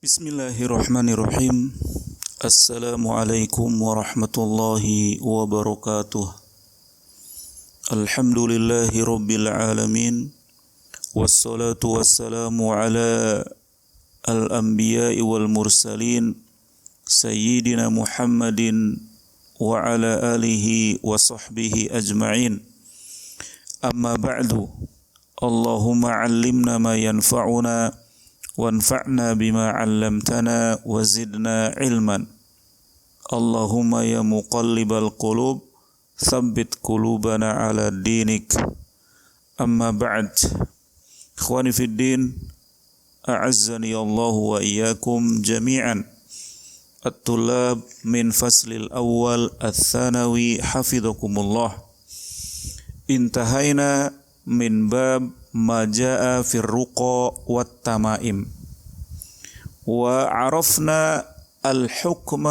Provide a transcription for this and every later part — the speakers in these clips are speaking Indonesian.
Bismillahirrahmanirrahim. Assalamualaikum warahmatullahi wabarakatuh. Alhamdulillahi rabbil alamin. Wassalatu wassalamu ala al-anbiya'i wal mursalin Sayyidina Muhammadin wa ala alihi wa sahbihi ajma'in. Amma ba'du. Allahumma 'allimna ma yanfa'una وانفعنا بما علمتنا وزدنا علما اللهم يا مقلب القلوب ثبت قلوبنا على دينك أما بعد إخواني في الدين أعزني الله وإياكم جميعا الطلاب من فصل الأول الثانوي حفظكم الله انتهينا من باب ما جاء في الرقى والتمائم وعرفنا الحكم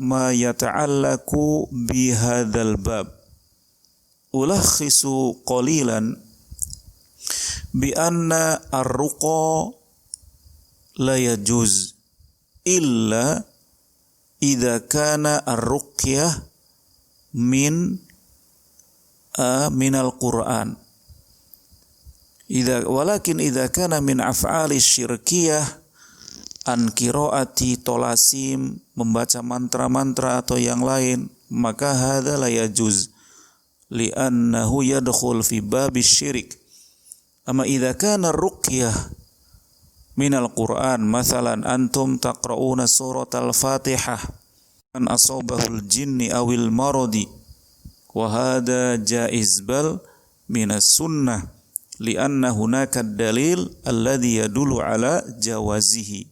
ما يتعلق بهذا الباب. ألخص قليلا بأن الرقى لا يجوز إلا إذا كان الرقية من القرآن. Walakin idza kana min af'ali syirkiyah an qiraati tolasim, membaca mantra-mantra atau yang lain, maka hadza la yajuz li'annahu yadkhul fi babis syirik. Amma idza kana ruqyah min al-Qur'an, masalan antum taqra'una surat al-Fatihah an asabahul jinni awil maradi wa hadza jaiz bal minas sunnah lianna hunaka dalil alladhi yadullu ala jawazihi.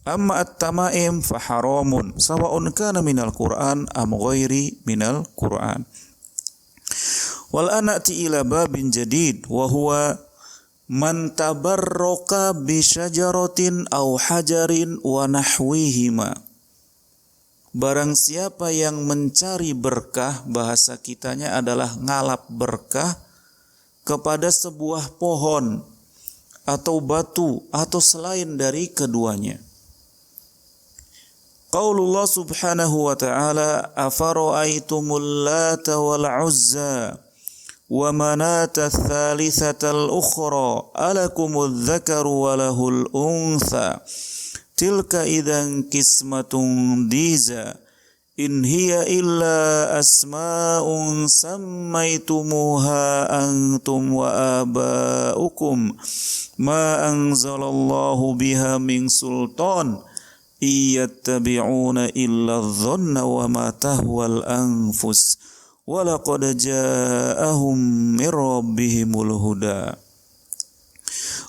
Amma at-tamaim fa haramun sawa'un kana minal Qur'an am ghairi minal Qur'an. Wal anati ila babin jadid wa huwa man tabarraka bi syajaratin aw hajarin wa nahwihima. Barang siapa yang mencari berkah, bahasa kitanya adalah ngalap berkah kepada sebuah pohon atau batu atau selain dari keduanya. Qaulullah subhanahu wa ta'ala afara'aitumul lata wal uzza wa manata tsalitsatal ukhra alakumudz dzakaru wa lahul untha tilka idzan qismatun diza in hiya illa asma'un sammaitumuha antum wa aba'ukum ma anzalallahu biha min sultan iyattabi'una illa adh-dhanna wa ma tahwal anfus wa laqad ja'ahum min rabbihimul huda.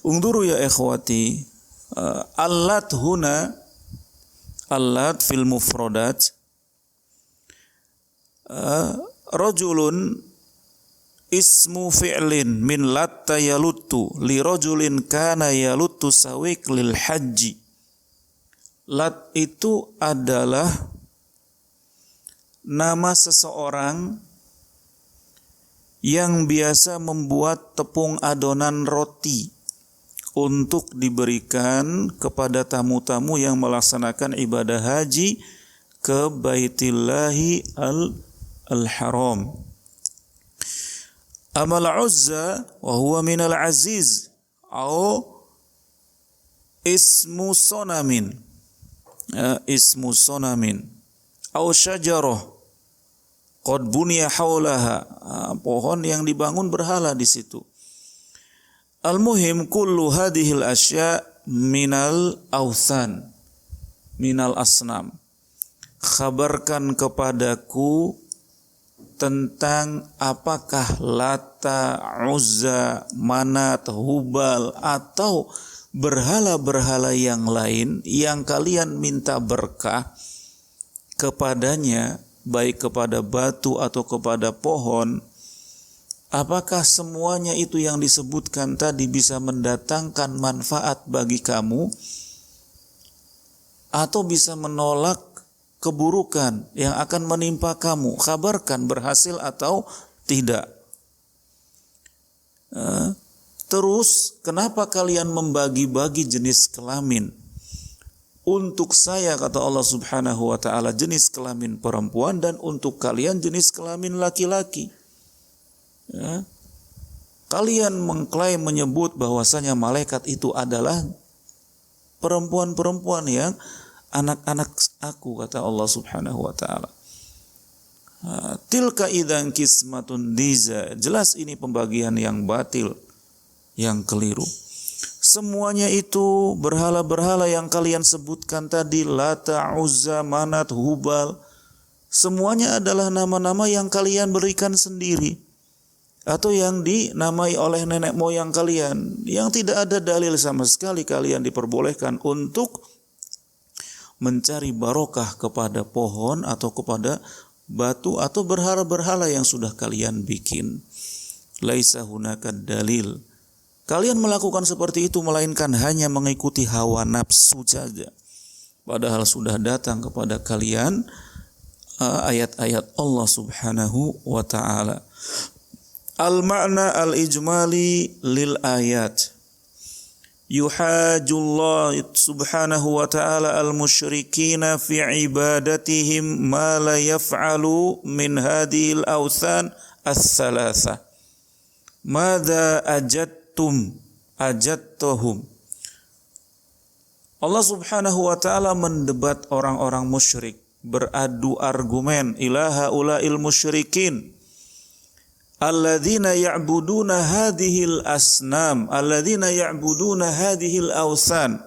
Unduru ya ikhwati, allat huna, allat fil mufradat rajulun ismu fi'lin min latta yaluttu li rajulin kana yaluttu sawiq lil haji. Lat itu adalah nama seseorang yang biasa membuat tepung adonan roti untuk diberikan kepada tamu-tamu yang melaksanakan ibadah haji ke Baitillahi al-Haram. Amal Uzza wa huwa min al-Aziz atau ismu sonamin, ismu sonamin atau syajarah qad buniya haulaha, pohon yang dibangun berhala di situ. Al-muhim kullu hadhil asya minal awthan, minal asnam. Khabarkan kepadaku tentang apakah Lata, Uzza, Manat, Hubal atau berhala-berhala yang lain yang kalian minta berkah kepadanya, baik kepada batu atau kepada pohon, apakah semuanya itu yang disebutkan tadi bisa mendatangkan manfaat bagi kamu atau bisa menolak keburukan yang akan menimpa kamu? Kabarkan berhasil atau tidak. Terus kenapa kalian membagi-bagi jenis kelamin untuk saya, kata Allah Subhanahu wa ta'ala, jenis kelamin perempuan, dan untuk kalian jenis kelamin laki-laki. Ya. Kalian mengklaim, menyebut bahwasanya malaikat itu adalah perempuan-perempuan yang anak-anak aku, kata Allah Subhanahu wa ta'ala. Tilka idzan qismatun diza. Jelas ini pembagian yang batil, yang keliru. Semuanya itu berhala-berhala yang kalian sebutkan tadi, Lata, Uzza, Manat, Hubal, semuanya adalah nama-nama yang kalian berikan sendiri atau yang dinamai oleh nenek moyang kalian, yang tidak ada dalil sama sekali kalian diperbolehkan untuk mencari barokah kepada pohon atau kepada batu atau berhala-berhala yang sudah kalian bikin. Laisa hunaka dalil. Kalian melakukan seperti itu melainkan hanya mengikuti hawa nafsu saja. Padahal sudah datang kepada kalian ayat-ayat Allah Subhanahu wa ta'ala. Al-ma'na al-ijmali lil ayat. Yuhajullah Subhanahu wa ta'ala al-musyrikina fi ibadatihim ma la yaf'alu min hadhil awthan as-salatha. Madza ajadtuhum. Allah Subhanahu wa ta'ala mendebat orang-orang musyrik, beradu argumen, ilaha ulail musyrikin alladzina ya'buduna hadhil asnam, alladzina ya'buduna hadhil awthan.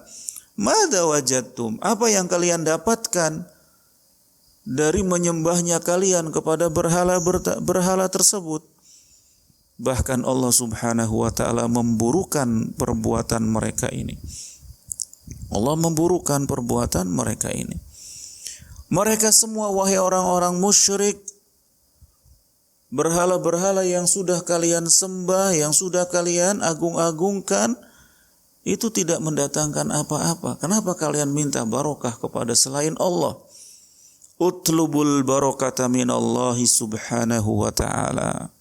Madza wajadtum? Apa yang kalian dapatkan dari menyembahnya kalian kepada berhala tersebut? Bahkan Allah Subhanahu wa ta'ala memburukan perbuatan mereka ini. Allah memburukan perbuatan mereka ini. Mereka semua, wahai orang-orang musyrik, berhala-berhala yang sudah kalian sembah, yang sudah kalian agung-agungkan, itu tidak mendatangkan apa-apa. Kenapa kalian minta barokah kepada selain Allah? Utlubul barakata minallahi subhanahu wa ta'ala.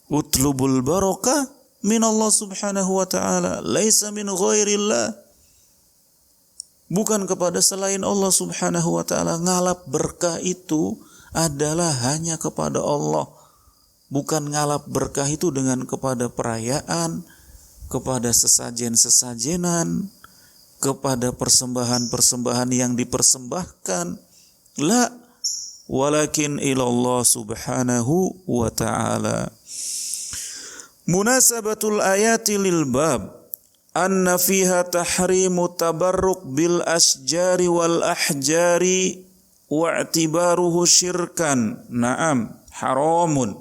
Utlubul barakah min Allah Subhanahu wa ta'ala, laisa min ghairillah. Bukan kepada selain Allah Subhanahu wa ta'ala. Ngalap berkah itu adalah hanya kepada Allah. Bukan ngalap berkah itu dengan kepada perayaan, kepada sesajen-sesajenan, kepada persembahan-persembahan yang dipersembahkan. La, walakin ilallah Subhanahu wa ta'ala. Munasabatul ayati lil bab anna fiha tahrimu tabarruk bil asjari wal ahjari wa i'tibaruhu syirkan. Naam, haramun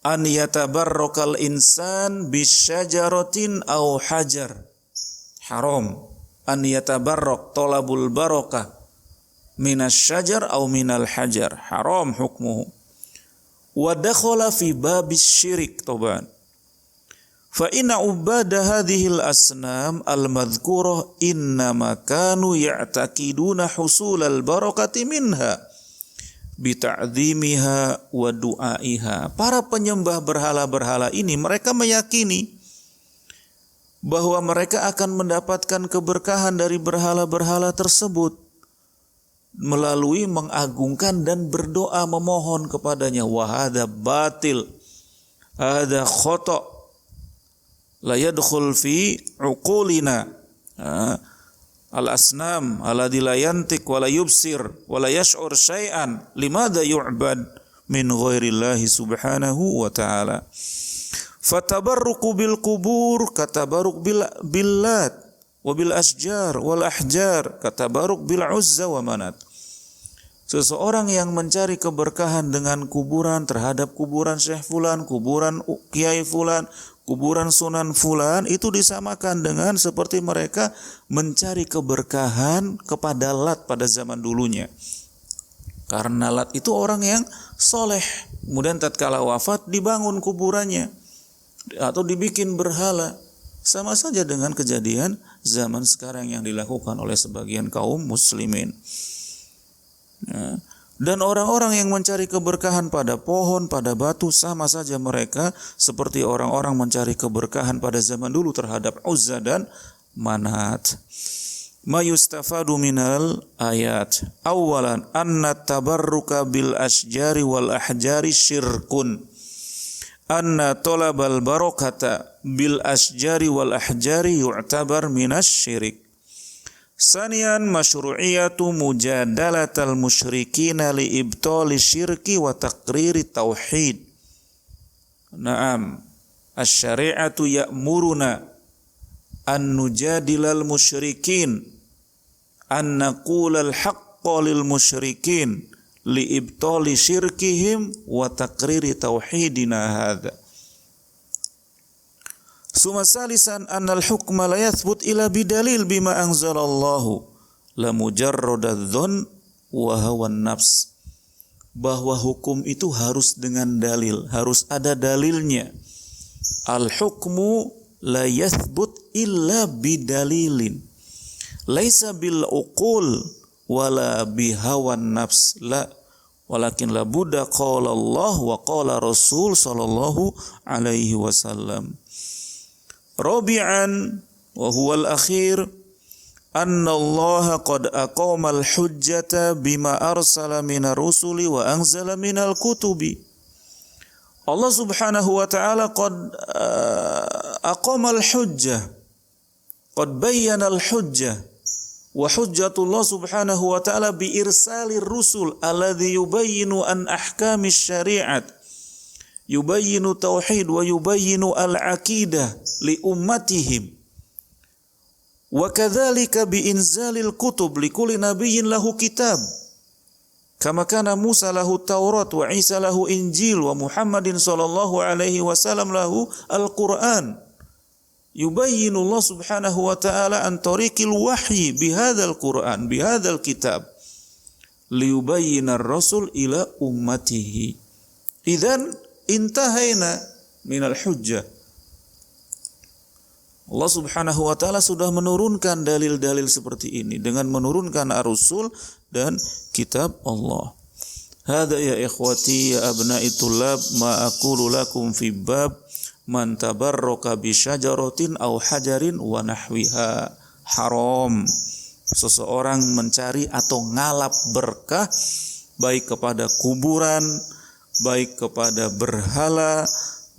an yatabarrakal insan bisyajaratin aw hajar. Haram an yatabarrak, talabul barakah minas syajar aw minal hajar. Haram hukmuhu. Wa dakhala fi babis syirik taban. Fa inna ubada hadhil asnam al-madhkurah innama kanu ya'taqiduna husul al-barakati minha bita'dhimiha wa du'aiha. Para penyembah berhala-berhala ini mereka meyakini bahwa mereka akan mendapatkan keberkahan dari berhala-berhala tersebut melalui mengagungkan dan berdoa memohon kepadanya. Wahada batil, hada khata, la yadkhul fi uqulina. Al-asnam alladhi la yantiq wa la yubsir wa la yash'ur syai'an limadha yu'bad min ghairillahi subhanahu wa ta'ala. Fatabarruku bil qubur katabarruk bil lat wa bil asjar wal ahjar katabarruk bil uzza wa manat. Seseorang yang mencari keberkahan dengan kuburan, terhadap kuburan Syekh Fulan, kuburan Kiai Fulan, kuburan Sunan Fulan, itu disamakan dengan seperti mereka mencari keberkahan kepada Lat pada zaman dulunya. Karena Lat itu orang yang soleh, kemudian tatkala wafat dibangun kuburannya atau dibikin berhala. Sama saja dengan kejadian zaman sekarang yang dilakukan oleh sebagian kaum muslimin. Ya. Dan orang-orang yang mencari keberkahan pada pohon, pada batu, sama saja mereka seperti orang-orang mencari keberkahan pada zaman dulu terhadap Uzza dan Manat. ma yustafadu minal ayat. Awalan anna tabarruka bil asjari wal ahjari syirkun. Anna talabal barakata bil asjari wal ahjari yu'tabar minas syirik. Saniyan masyru'iyatu mujadalatal musyrikina li ibtali syirki wa taqriri tauhid. Naam, asy-syari'atu ya'muruna an nujadilal musyrikin, an naqulal haqqa lil musyrikin li ibtali syirkihim wa taqriri tauhidina hadza. Suma salisan annal hukma la yathbut ila bidalil bima anzalallahu la mujarradadh-dhon wa hawan nafs. Bahwa hukum itu harus dengan dalil, harus ada dalilnya. Al hukmu la yathbut illa bidalilin. Laisa bil uqul wala bihawan nafs, la walakin la budda qala Allah wa qala Rasul sallallahu alaihi wasallam. Rabi'an wa huwa al-akhir anna Allah qad aqama al-hujjata bima arsala minar rusuli wa anzala minal kutubi. Allah Subhanahu wa ta'ala qad aqama al-hujjah, qad bayyana al-hujjah. Wa hujjatullah subhanahu wa ta'ala bi irsalir rusul alladhi yubayyinu an ahkamis syari'at, yubayyinu tauhid wa yubayyinu al-aqidah li ummatihim. Wa kadzalika bi inzalil kutub li kulli nabiyyin lahu kitab. Kama kana Musa lahu Taurat wa Isa lahu Injil wa Muhammadin sallallahu alaihi wasallam lahu Al-Qur'an. Yubayyinu Allah subhanahu wa ta'ala an tariqil wahyi bihadzal Qur'an bihadzal kitab liyubayyina ar-rasul ila ummatihi. Idzan intahaina minal hujjah. Allah Subhanahu wa ta'ala sudah menurunkan dalil-dalil seperti ini dengan menurunkan ar-rusul dan kitab Allah. Hadza ya ikhwati ya abna'i tullab ma aqulu lakum fi bab man tabarraka bi syajaratin aw hajarin wa nahwiha. Haram seseorang mencari atau ngalap berkah baik kepada kuburan, baik kepada berhala,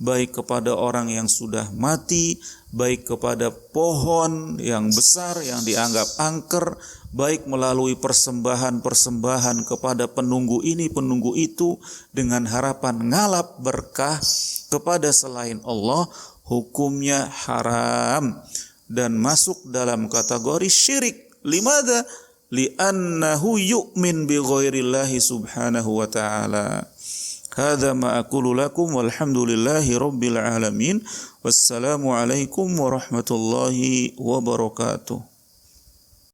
baik kepada orang yang sudah mati, baik kepada pohon yang besar yang dianggap angker, baik melalui persembahan-persembahan kepada penunggu ini, penunggu itu, dengan harapan ngalap berkah kepada selain Allah, hukumnya haram dan masuk dalam kategori syirik. Limadha? Li'annahu yu'min bi ghairillahi subhanahu wa ta'ala. Hadza ma aqulu lakum walhamdulillahi rabbil alamin. Wassalamu alaikum warahmatullahi wabarakatuh.